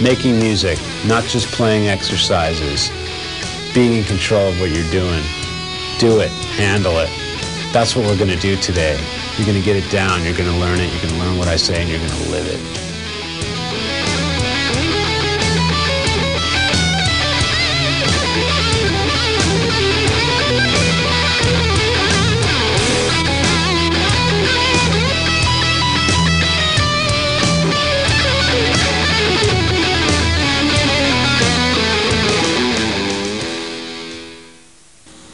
making music, not just playing exercises, being in control of what you're doing. Do it, handle it. That's what we're going to do today. You're going to get it down, you're going to learn it, you're going to learn what I say, and you're going to live it.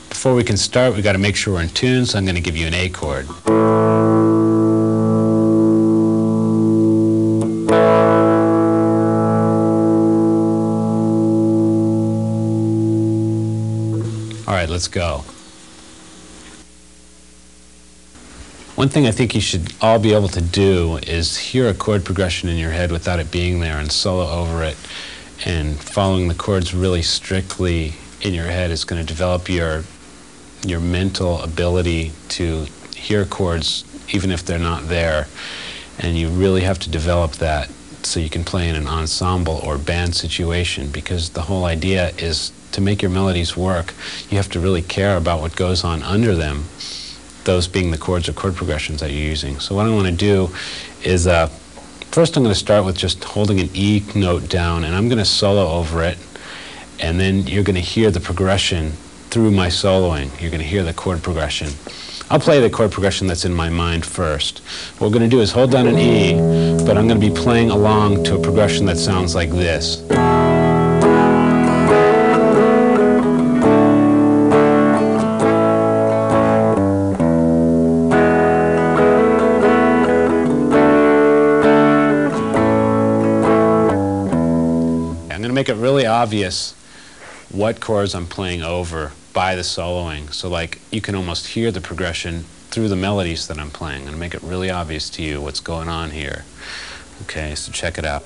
Before we can start, we've got to make sure we're in tune, so I'm going to give you an A chord. All right, let's go. One thing I think you should all be able to do is hear a chord progression in your head without it being there and solo over it, and following the chords really strictly in your head is going to develop your mental ability to hear chords even if they're not there, and you really have to develop that so you can play in an ensemble or band situation, because the whole idea is to make your melodies work, you have to really care about what goes on under them, those being the chords or chord progressions that you're using. So what I want to do is first I'm going to start with just holding an E note down, and I'm going to solo over it, and then you're going to hear the progression through my soloing. You're going to hear the chord progression. I'll play the chord progression that's in my mind first. What we're going to do is hold down an E, but I'm going to be playing along to a progression that sounds like this. I'm going to make it really obvious what chords I'm playing over by the soloing. So like you can almost hear the progression through the melodies that I'm playing. I'm going to make it really obvious to you what's going on here. Okay, so check it out.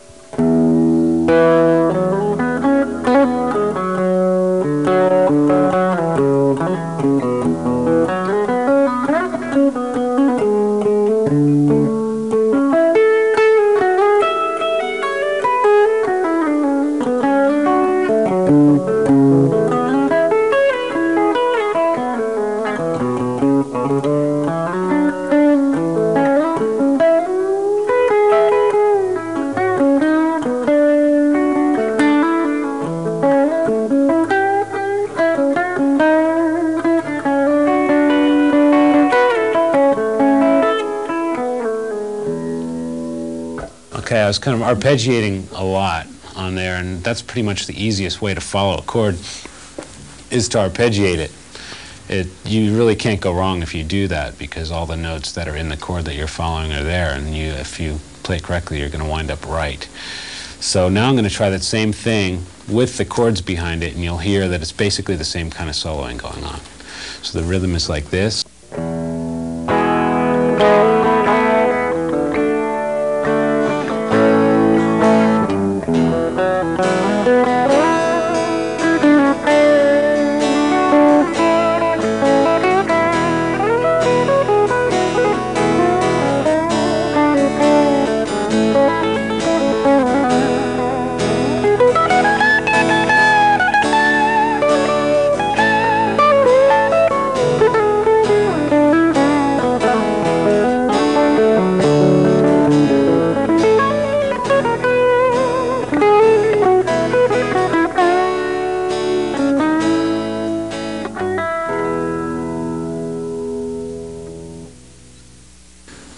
Okay, I was kind of arpeggiating a lot on there, and that's pretty much the easiest way to follow a chord, is to arpeggiate it. You really can't go wrong if you do that, because all the notes that are in the chord that you're following are there, and if you play it correctly, you're going to wind up right. So now I'm going to try that same thing with the chords behind it, and you'll hear that it's basically the same kind of soloing going on. So the rhythm is like this.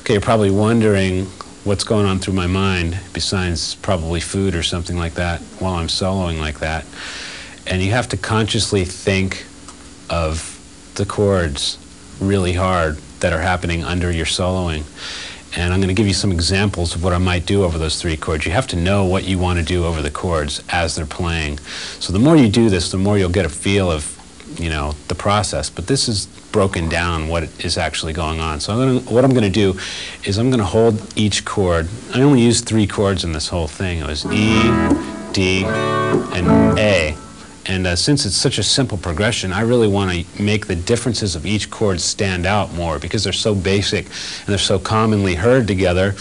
Okay, you're probably wondering what's going on through my mind, besides probably food or something like that, while I'm soloing like that. And you have to consciously think of the chords really hard that are happening under your soloing. And I'm going to give you some examples of what I might do over those three chords. You have to know what you want to do over the chords as they're playing. So the more you do this, the more you'll get a feel of, the process. But this is broken down what is actually going on. So what I'm going to do is I'm going to hold each chord. I only used 3 chords in this whole thing. It was E, D, and A. And since it's such a simple progression, I really want to make the differences of each chord stand out more, because they're so basic and they're so commonly heard together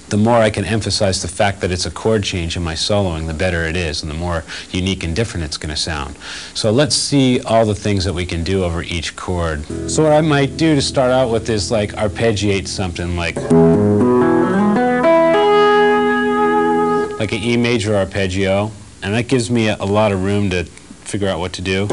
the more I can emphasize the fact that it's a chord change in my soloing, the better it is, and the more unique and different it's going to sound. So let's see all the things that we can do over each chord. So what I might do to start out with is like arpeggiate something like an E major arpeggio, and that gives me a lot of room to figure out what to do.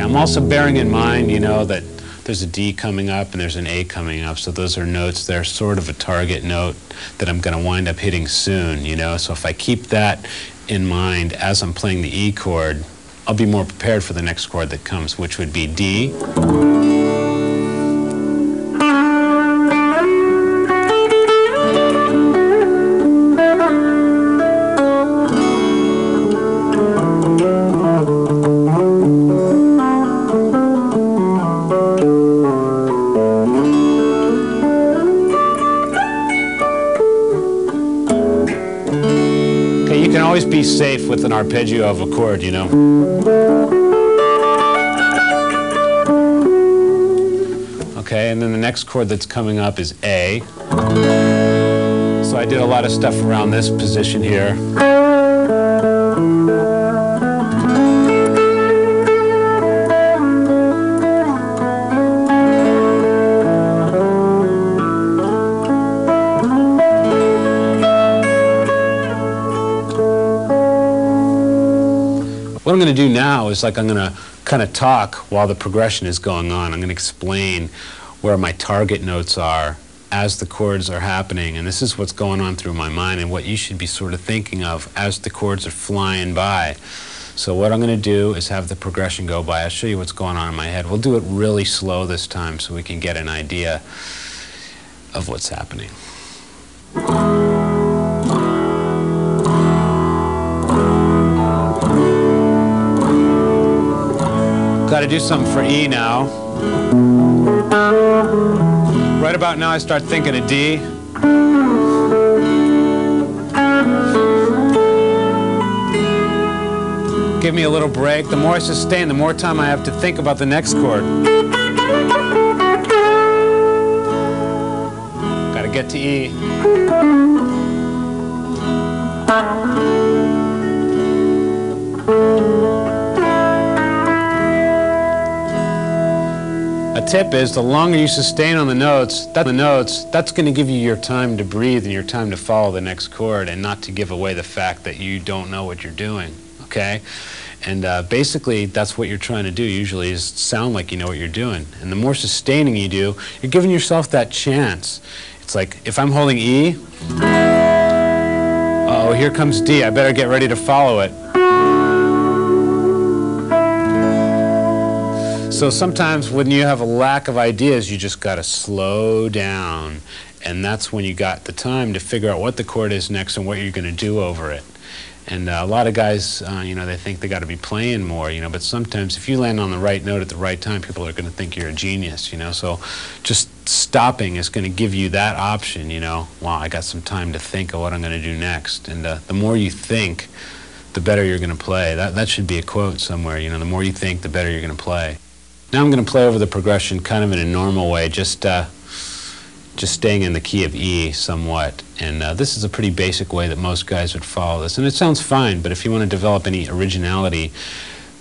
I'm also bearing in mind, you know, that there's a D coming up and there's an A coming up, so those are notes that are sort of a target note that I'm going to wind up hitting soon, you know. So if I keep that in mind as I'm playing the E chord, I'll be more prepared for the next chord that comes, which would be D. You can always be safe with an arpeggio of a chord, you know. Okay, and then the next chord that's coming up is A. So I did a lot of stuff around this position here. What I'm going to do now is I'm going to kind of talk while the progression is going on. I'm going to explain where my target notes are as the chords are happening, and this is what's going on through my mind and what you should be sort of thinking of as the chords are flying by. So what I'm going to do is have the progression go by. I'll show you what's going on in my head. We'll do it really slow this time so we can get an idea of what's happening. Got to do something for E now. Right about now I start thinking of D. Give me a little break. The more I sustain, the more time I have to think about the next chord. Got to get to E. A tip is the longer you sustain on the notes, that's going to give you your time to breathe and your time to follow the next chord and not to give away the fact that you don't know what you're doing, okay? And basically that's what you're trying to do usually, is sound like you know what you're doing. And the more sustaining you do, you're giving yourself that chance. It's like if I'm holding E, uh-oh, here comes D, I better get ready to follow it. So sometimes when you have a lack of ideas, you just got to slow down, and that's when you got the time to figure out what the chord is next and what you're going to do over it. And a lot of guys, you know, they think they got to be playing more, you know, but sometimes if you land on the right note at the right time, people are going to think you're a genius, you know. So just stopping is going to give you that option, you know. Wow, I got some time to think of what I'm going to do next. And the more you think, the better you're going to play. That should be a quote somewhere, you know. The more you think, the better you're going to play. Now I'm going to play over the progression kind of in a normal way, just staying in the key of E somewhat. And this is a pretty basic way that most guys would follow this. And it sounds fine, but if you want to develop any originality,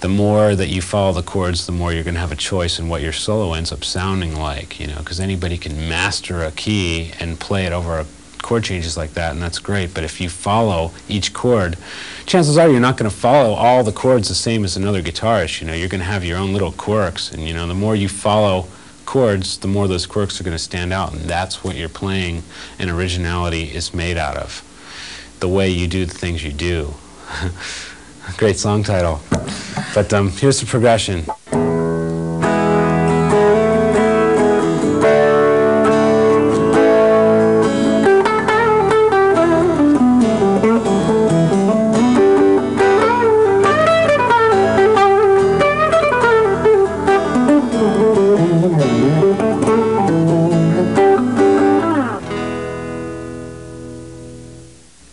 the more that you follow the chords, the more you're going to have a choice in what your solo ends up sounding like, you know, because anybody can master a key and play it over chord changes like that, and that's great. But if you follow each chord, chances are you're not going to follow all the chords the same as another guitarist. You know, you're going to have your own little quirks, and you know, the more you follow chords, the more those quirks are going to stand out, and that's what your playing and originality is made out of. The way you do the things you do. Great song title. But here's the progression.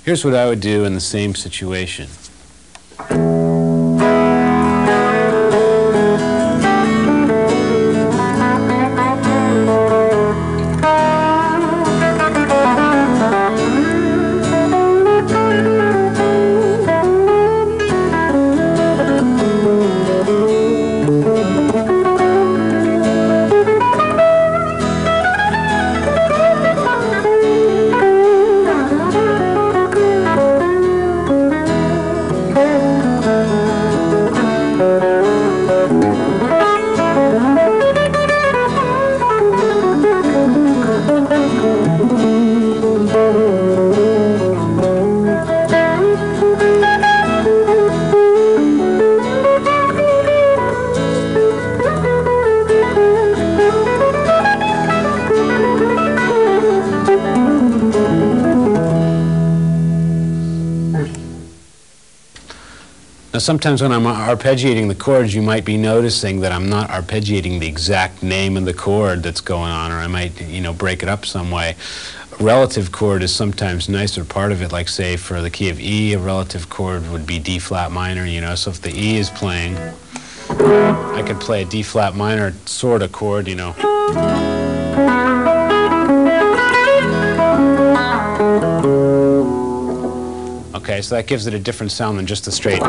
Here's what I would do in the same situation. Now, sometimes when I'm arpeggiating the chords, you might be noticing that I'm not arpeggiating the exact name of the chord that's going on, or I might, break it up some way. A relative chord is sometimes nicer part of it, like say for the key of E, a relative chord would be D flat minor, so if the E is playing, I could play a D flat minor sort of chord, Okay, so that gives it a different sound than just a straight.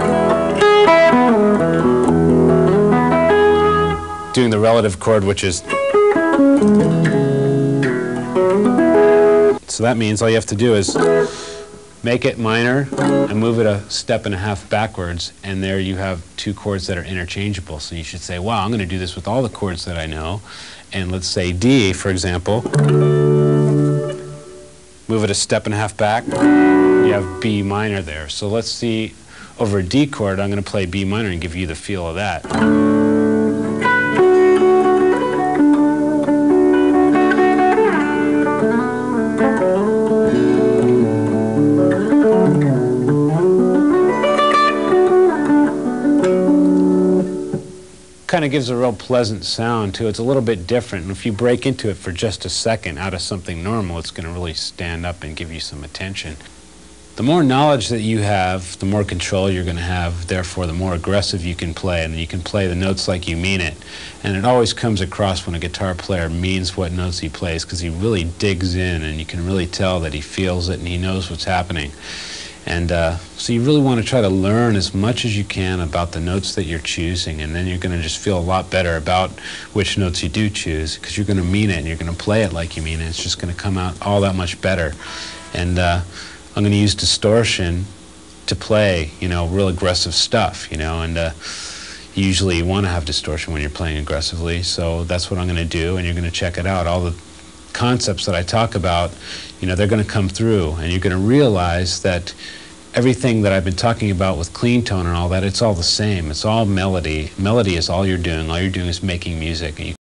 Doing the relative chord, which is. So that means all you have to do is make it minor and move it a step and a half backwards, and there you have two chords that are interchangeable. So you should say, wow, I'm going to do this with all the chords that I know. And let's say D, for example. Move it a step and a half back. You have B minor there. So let's see, over a D chord, I'm going to play B minor and give you the feel of that. Kind of gives a real pleasant sound to it. It's a little bit different, and if you break into it for just a second out of something normal, it's going to really stand up and give you some attention. The more knowledge that you have, the more control you're going to have, therefore the more aggressive you can play, and you can play the notes like you mean it. And it always comes across when a guitar player means what notes he plays, because he really digs in, and you can really tell that he feels it and he knows what's happening. And so you really want to try to learn as much as you can about the notes that you're choosing, and then you're going to just feel a lot better about which notes you do choose, because you're going to mean it and you're going to play it like you mean it. It's just going to come out all that much better. And I'm going to use distortion to play, real aggressive stuff, and usually you want to have distortion when you're playing aggressively, so that's what I'm going to do, and you're going to check it out. All the concepts that I talk about, they're going to come through, and you're going to realize that everything that I've been talking about with clean tone and all that, it's all the same. It's all melody. Melody is all you're doing. All you're doing is making music. And you